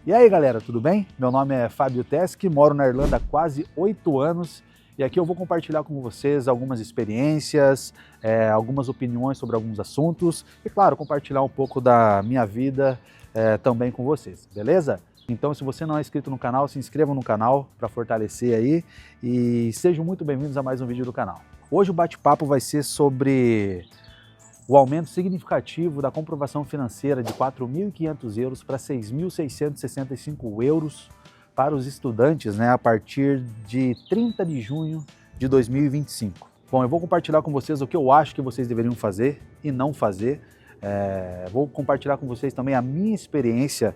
E aí galera, tudo bem? Meu nome é Fábio Teske, moro na Irlanda há quase 8 anos e aqui eu vou compartilhar com vocês algumas experiências, algumas opiniões sobre alguns assuntos e claro, compartilhar um pouco da minha vida também com vocês, beleza? Então se você não é inscrito no canal, se inscreva no canal para fortalecer aí e sejam muito bem-vindos a mais um vídeo do canal. Hoje o bate-papo vai ser sobre o aumento significativo da comprovação financeira de 4.500 euros para 6.665 euros para os estudantes, a partir de 30 de junho de 2025. Bom, eu vou compartilhar com vocês o que eu acho que vocês deveriam fazer e não fazer. Vou compartilhar com vocês também a minha experiência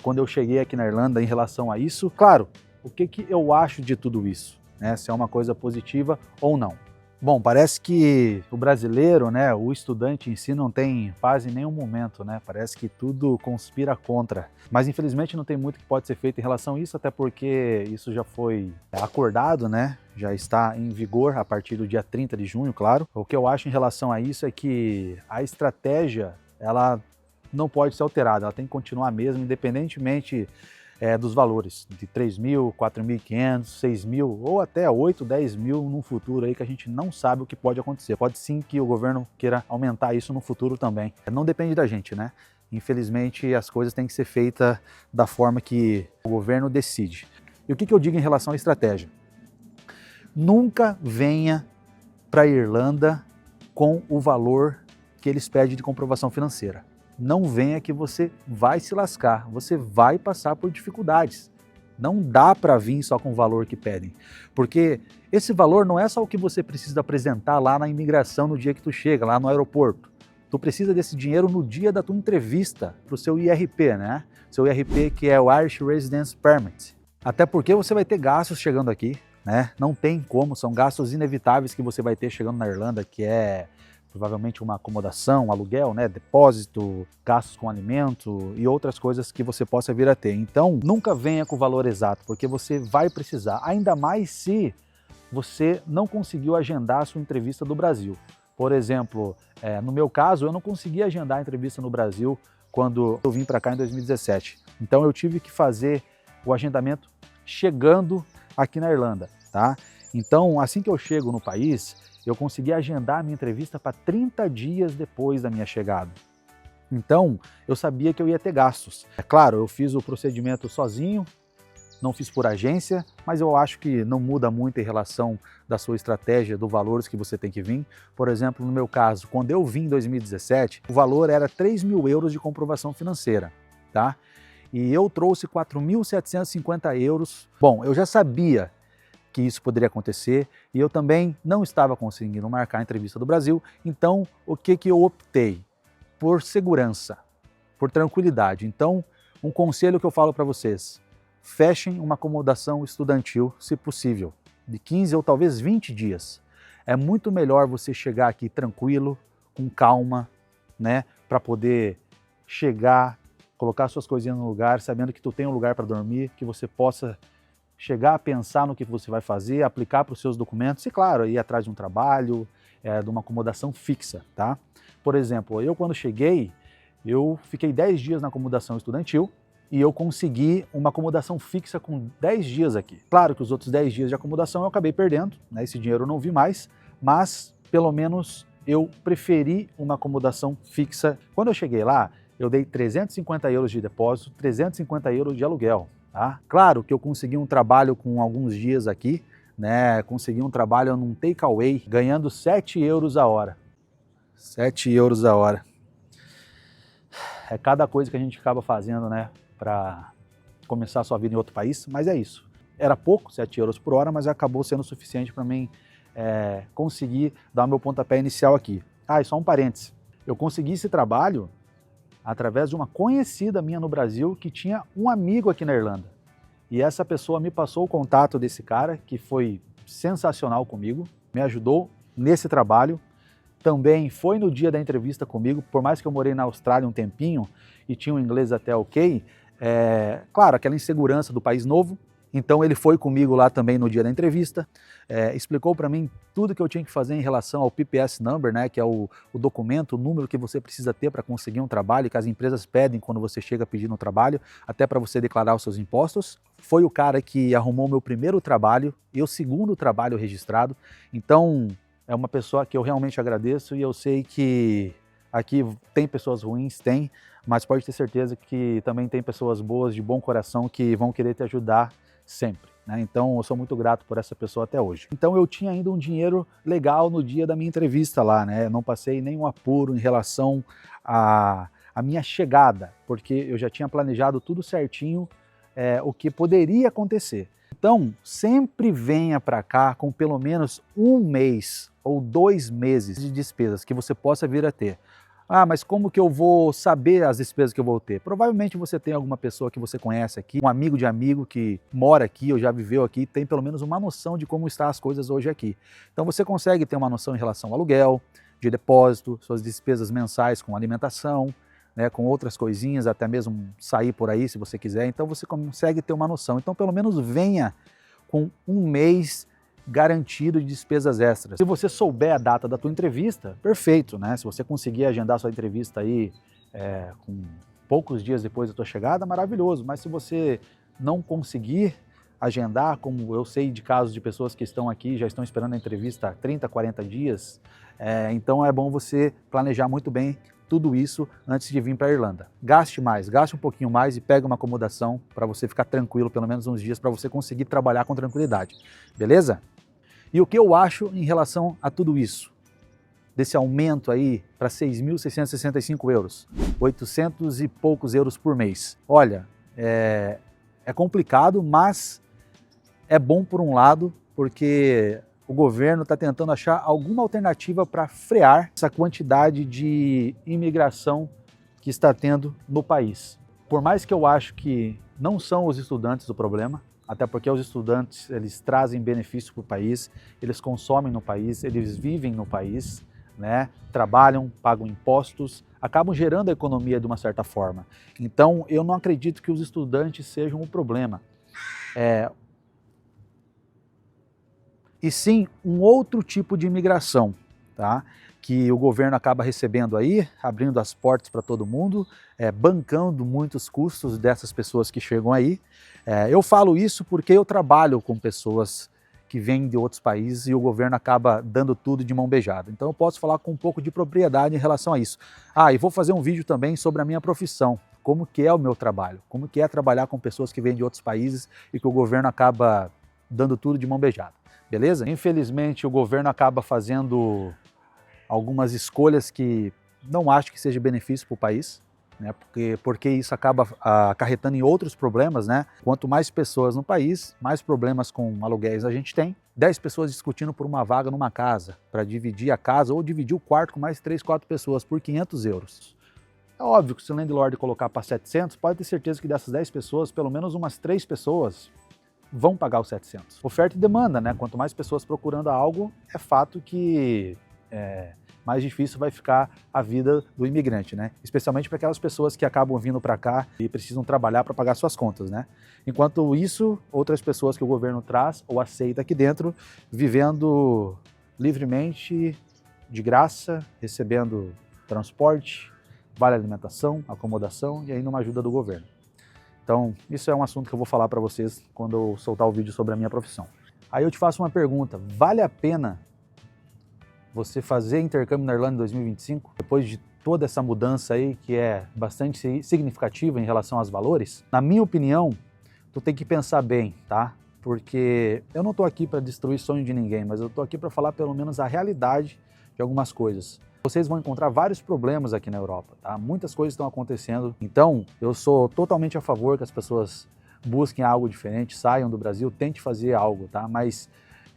quando eu cheguei aqui na Irlanda em relação a isso. Claro, o que eu acho de tudo isso, se é uma coisa positiva ou não. Bom, parece que o brasileiro, o estudante em si não tem paz em nenhum momento, Parece que tudo conspira contra. Mas infelizmente não tem muito que pode ser feito em relação a isso, até porque isso já foi acordado, Já está em vigor a partir do dia 30 de junho, claro. O que eu acho em relação a isso é que a estratégia, ela não pode ser alterada, ela tem que continuar mesmo, independentemente dos valores, de 3.000, 4.500, 6.000 ou até 8, 10 mil num futuro aí que a gente não sabe o que pode acontecer. Pode sim que o governo queira aumentar isso no futuro também. Não depende da gente, Infelizmente as coisas têm que ser feitas da forma que o governo decide. E o que eu digo em relação à estratégia? Nunca venha para a Irlanda com o valor que eles pedem de comprovação financeira. Não venha que você vai se lascar, você vai passar por dificuldades. Não dá para vir só com o valor que pedem, porque esse valor não é só o que você precisa apresentar lá na imigração no dia que tu chega, lá no aeroporto. Tu precisa desse dinheiro no dia da tua entrevista para o seu IRP, Seu IRP, que é o Irish Residence Permit. Até porque você vai ter gastos chegando aqui, Não tem como, são gastos inevitáveis que você vai ter chegando na Irlanda, que é provavelmente uma acomodação, um aluguel, depósito, gastos com alimento e outras coisas que você possa vir a ter. Então, nunca venha com o valor exato, porque você vai precisar, ainda mais se você não conseguiu agendar a sua entrevista do Brasil. Por exemplo, no meu caso, eu não consegui agendar a entrevista no Brasil quando eu vim para cá em 2017. Então, eu tive que fazer o agendamento chegando aqui na Irlanda, tá? Então, assim que eu chego no país, eu consegui agendar a minha entrevista para 30 dias depois da minha chegada. Então, eu sabia que eu ia ter gastos. É claro, eu fiz o procedimento sozinho, não fiz por agência, mas eu acho que não muda muito em relação da sua estratégia, dos valores que você tem que vir. Por exemplo, no meu caso, quando eu vim em 2017, o valor era 3.000 euros de comprovação financeira, tá? E eu trouxe 4.750 euros. Bom, eu já sabia que isso poderia acontecer e eu também não estava conseguindo marcar a entrevista do Brasil, então o que eu optei? Por segurança, por tranquilidade. Então, um conselho que eu falo para vocês, fechem uma acomodação estudantil, se possível, de 15 ou talvez 20 dias. É muito melhor você chegar aqui tranquilo, com calma, para poder chegar, colocar suas coisinhas no lugar, sabendo que tu tem um lugar para dormir, que você possa chegar a pensar no que você vai fazer, aplicar para os seus documentos e, claro, ir atrás de um trabalho, de uma acomodação fixa, tá? Por exemplo, eu quando cheguei, eu fiquei 10 dias na acomodação estudantil e eu consegui uma acomodação fixa com 10 dias aqui. Claro que os outros 10 dias de acomodação eu acabei perdendo, esse dinheiro eu não vi mais, mas pelo menos eu preferi uma acomodação fixa. Quando eu cheguei lá, eu dei 350 euros de depósito, 350 euros de aluguel. Tá? Claro que eu consegui um trabalho com alguns dias aqui, consegui um trabalho num takeaway, ganhando 7 euros a hora. 7 euros a hora. É cada coisa que a gente acaba fazendo, para começar a sua vida em outro país, mas é isso. Era pouco, 7 euros por hora, mas acabou sendo suficiente para mim conseguir dar o meu pontapé inicial aqui. E só um parênteses. Eu consegui esse trabalho através de uma conhecida minha no Brasil que tinha um amigo aqui na Irlanda. E essa pessoa me passou o contato desse cara, que foi sensacional comigo, me ajudou nesse trabalho, também foi no dia da entrevista comigo, por mais que eu morei na Austrália um tempinho e tinha um inglês até ok, claro, aquela insegurança do país novo, Então ele foi comigo lá também no dia da entrevista, explicou para mim tudo que eu tinha que fazer em relação ao PPS Number, né, que é o documento, o número que você precisa ter para conseguir um trabalho, que as empresas pedem quando você chega pedindo um trabalho, até para você declarar os seus impostos. Foi o cara que arrumou meu primeiro trabalho e o segundo trabalho registrado. Então é uma pessoa que eu realmente agradeço, e eu sei que aqui tem pessoas ruins, tem, mas pode ter certeza que também tem pessoas boas, de bom coração, que vão querer te ajudar sempre, né? Então eu sou muito grato por essa pessoa até hoje. Então eu tinha ainda um dinheiro legal no dia da minha entrevista lá, né? Não passei nenhum apuro em relação à minha chegada, porque eu já tinha planejado tudo certinho, o que poderia acontecer. Então sempre venha para cá com pelo menos 1 mês ou 2 meses de despesas que você possa vir a ter. Ah, mas como que eu vou saber as despesas que eu vou ter? Provavelmente você tem alguma pessoa que você conhece aqui, um amigo de amigo que mora aqui ou já viveu aqui, tem pelo menos uma noção de como estão as coisas hoje aqui. Então você consegue ter uma noção em relação ao aluguel, de depósito, suas despesas mensais com alimentação, né, com outras coisinhas, até mesmo sair por aí se você quiser. Então você consegue ter uma noção. Então pelo menos venha com 1 mês garantido de despesas extras. Se você souber a data da tua entrevista, perfeito, né? Se você conseguir agendar sua entrevista aí com poucos dias depois da tua chegada, maravilhoso. Mas se você não conseguir agendar, como eu sei de casos de pessoas que estão aqui, já estão esperando a entrevista há 30, 40 dias, então é bom você planejar muito bem tudo isso antes de vir para a Irlanda. Gaste mais, gaste um pouquinho mais e pegue uma acomodação para você ficar tranquilo pelo menos uns dias, para você conseguir trabalhar com tranquilidade, beleza? E o que eu acho em relação a tudo isso? Desse aumento aí para 6.665 euros, 800 e poucos euros por mês. Olha, é complicado, mas é bom por um lado, porque o governo está tentando achar alguma alternativa para frear essa quantidade de imigração que está tendo no país. Por mais que eu acho que não são os estudantes o problema, até porque os estudantes, eles trazem benefício para o país, eles consomem no país, eles vivem no país, né? Trabalham, pagam impostos, acabam gerando a economia de uma certa forma. Então eu não acredito que os estudantes sejam o problema. E sim um outro tipo de imigração, tá? Que o governo acaba recebendo aí, abrindo as portas para todo mundo, bancando muitos custos dessas pessoas que chegam aí. Eu falo isso porque eu trabalho com pessoas que vêm de outros países e o governo acaba dando tudo de mão beijada. Então eu posso falar com um pouco de propriedade em relação a isso. Ah, e vou fazer um vídeo também sobre a minha profissão, como que é o meu trabalho, como que é trabalhar com pessoas que vêm de outros países e que o governo acaba dando tudo de mão beijada, beleza? Infelizmente o governo acaba fazendo algumas escolhas que não acho que seja benefício para o país, né? Porque isso acaba acarretando em outros problemas, né? Quanto mais pessoas no país, mais problemas com aluguéis a gente tem. 10 pessoas discutindo por uma vaga numa casa, para dividir a casa ou dividir o quarto com mais 3, 4 pessoas por 500 euros. É óbvio que se o landlord colocar para 700, pode ter certeza que dessas 10 pessoas, pelo menos umas 3 pessoas vão pagar os 700. Oferta e demanda, né? Quanto mais pessoas procurando algo, é fato que mais difícil vai ficar a vida do imigrante, né? Especialmente para aquelas pessoas que acabam vindo para cá e precisam trabalhar para pagar suas contas, né? Enquanto isso, outras pessoas que o governo traz ou aceita aqui dentro, vivendo livremente, de graça, recebendo transporte, vale alimentação, acomodação e ainda uma ajuda do governo. Então, isso é um assunto que eu vou falar para vocês quando eu soltar o vídeo sobre a minha profissão. Aí eu te faço uma pergunta, vale a pena você fazer intercâmbio na Irlanda em 2025, depois de toda essa mudança aí que é bastante significativa em relação aos valores? Na minha opinião, tu tem que pensar bem, tá? Porque eu não estou aqui para destruir sonho de ninguém, mas eu estou aqui para falar pelo menos a realidade de algumas coisas. Vocês vão encontrar vários problemas aqui na Europa, tá? Muitas coisas estão acontecendo, então eu sou totalmente a favor que as pessoas busquem algo diferente, saiam do Brasil, tente fazer algo, tá? Mas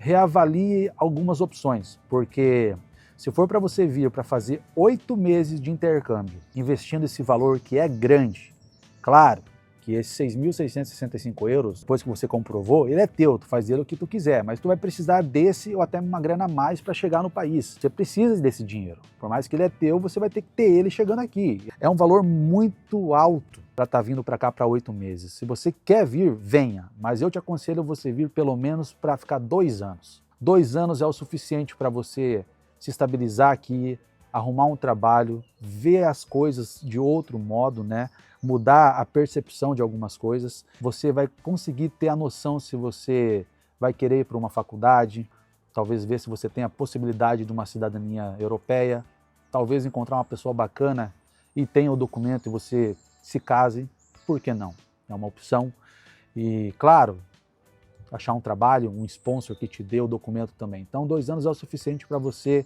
reavalie algumas opções, porque se for para você vir para fazer 8 meses de intercâmbio, investindo esse valor que é grande, claro que esses 6.665 euros, depois que você comprovou, ele é teu, tu faz dele o que tu quiser, mas tu vai precisar desse ou até uma grana a mais para chegar no país. Você precisa desse dinheiro, por mais que ele é teu, você vai ter que ter ele chegando aqui. É um valor muito alto para estar vindo para cá para 8 meses. Se você quer vir, venha, mas eu te aconselho você vir pelo menos para ficar 2 anos. 2 anos é o suficiente para você se estabilizar aqui, arrumar um trabalho, ver as coisas de outro modo, né? Mudar a percepção de algumas coisas. Você vai conseguir ter a noção se você vai querer ir para uma faculdade, talvez ver se você tem a possibilidade de uma cidadania europeia, talvez encontrar uma pessoa bacana e tenha o documento e você se case, por que não? É uma opção. E claro, achar um trabalho, um sponsor que te dê o documento também. Então 2 anos é o suficiente para você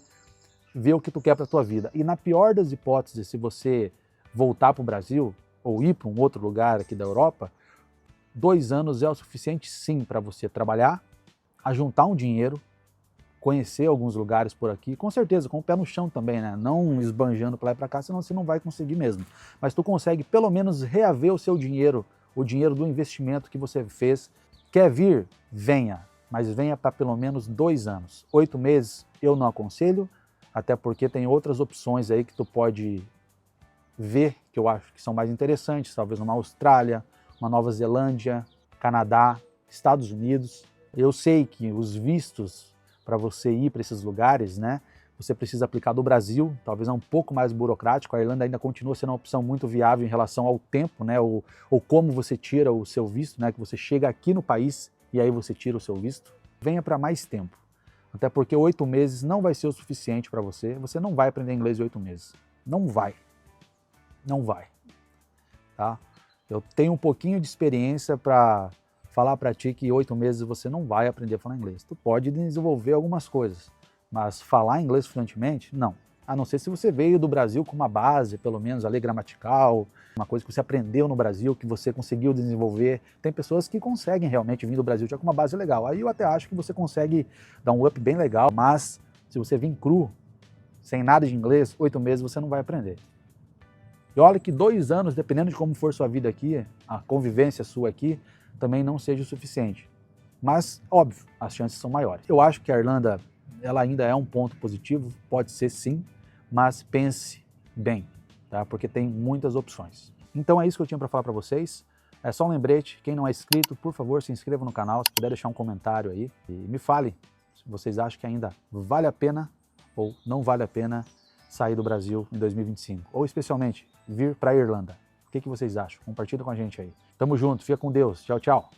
ver o que tu quer para a tua vida. E na pior das hipóteses, se você voltar para o Brasil ou ir para um outro lugar aqui da Europa, 2 anos é o suficiente sim para você trabalhar, ajuntar um dinheiro, conhecer alguns lugares por aqui, com certeza, com o pé no chão também, né? Não esbanjando para lá e para cá, senão você não vai conseguir mesmo. Mas tu consegue pelo menos reaver o seu dinheiro, o dinheiro do investimento que você fez. Quer vir? Venha, mas venha para pelo menos 2 anos. 8 meses eu não aconselho, até porque tem outras opções aí que tu pode ver, que eu acho que são mais interessantes, talvez uma Austrália, uma Nova Zelândia, Canadá, Estados Unidos. Eu sei que os vistos para você ir para esses lugares, né, você precisa aplicar do Brasil, talvez é um pouco mais burocrático. A Irlanda ainda continua sendo uma opção muito viável em relação ao tempo, né, ou como você tira o seu visto, né, que você chega aqui no país e aí você tira o seu visto. Venha para mais tempo, até porque 8 meses não vai ser o suficiente para você. Você não vai aprender inglês em 8 meses, não vai, tá? Eu tenho um pouquinho de experiência para falar para ti que 8 meses você não vai aprender a falar inglês. Tu pode desenvolver algumas coisas, mas falar inglês fluentemente, não. A não ser se você veio do Brasil com uma base, pelo menos, a lei gramatical, uma coisa que você aprendeu no Brasil, que você conseguiu desenvolver. Tem pessoas que conseguem realmente vir do Brasil já com uma base legal. Aí eu até acho que você consegue dar um up bem legal, mas se você vir cru, sem nada de inglês, 8 meses você não vai aprender. E olha que 2 anos, dependendo de como for sua vida aqui, a convivência sua aqui, também não seja o suficiente. Mas, óbvio, as chances são maiores. Eu acho que a Irlanda, ela ainda é um ponto positivo, pode ser sim, mas pense bem, tá? Porque tem muitas opções. Então é isso que eu tinha para falar para vocês. É só um lembrete, quem não é inscrito, por favor, se inscreva no canal, se puder deixar um comentário aí e me fale se vocês acham que ainda vale a pena ou não vale a pena sair do Brasil em 2025, ou especialmente vir para a Irlanda. O que vocês acham? Compartilha com a gente aí. Tamo junto, fica com Deus. Tchau, tchau.